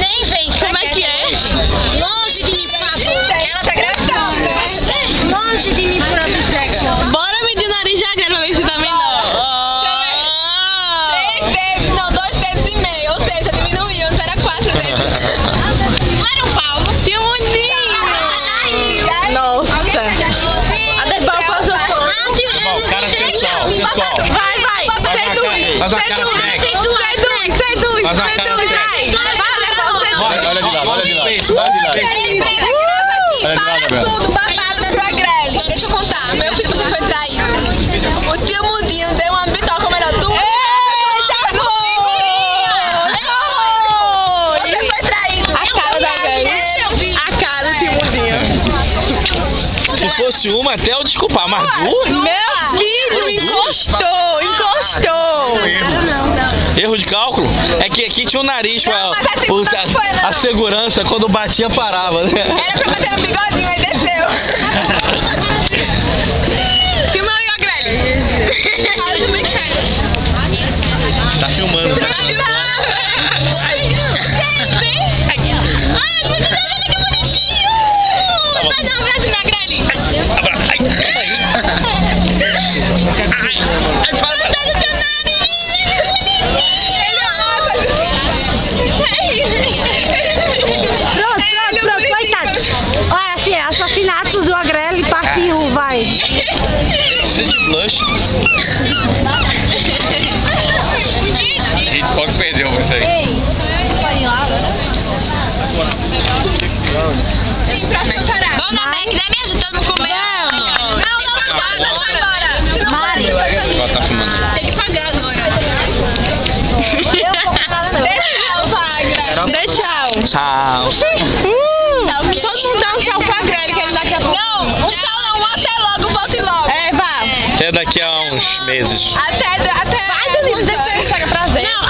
Nem vem. Como é que é? Longe de mim, por favor. Ela tá gravando. Longe de mim, por favor. Bora medir o nariz de Agrelo pra ver se tá menor. 3 dedos, não, 2 dedos e meio. Ou seja, diminuiu, antes era 4 dedos. Não era um palmo. Que bonitinho. Nossa. A Debal passou todo. Cara sensual, sensual. Vai. Seduz. Faz uma cara sexy. Seduz. Faz uma cara Vai. sexy. Olha de lá. Olha de lá. Para tudo, babado da tua grelha. Deixa eu contar, meu filho foi traído. O tio Mudinho deu uma bitoca melhor. Você foi traído. A cara da Grelly. A cara do Timudinho. Se fosse uma, até eu desculpar, mas duas? Meu filho, encostou. Erro de cálculo? É que aqui tinha o nariz pra mas a segunda não foi, não. a segurança, quando batia, parava, né? Era pra bater no bigodinho, aí desceu. Filma aí a Grelly. Eu também quero. Tá filmando, tá? Vai dar um abraço na Grelly. Pronto, coitado. Olha, assim, assassinatos do Agrelly, parte 1, vai. Precisa de blush. Gente, qual que perdeu isso aí? Sim, próximo parar. Dona Mac, né? Me ajudando a comer. Não, agora. Mari. Ela tá filmando. Tem que pagar agora. Tchau, Vagra. Dê tchau. Tchau. Tchau, quê? Todo mundo dá um tchau pra Grelly, que ele daqui a pouco. Não, um tchau não, um até logo, volte logo. É, vá. Até daqui a uns meses. Até. Vai, Denise, deixa eu chegar pra ver. Não,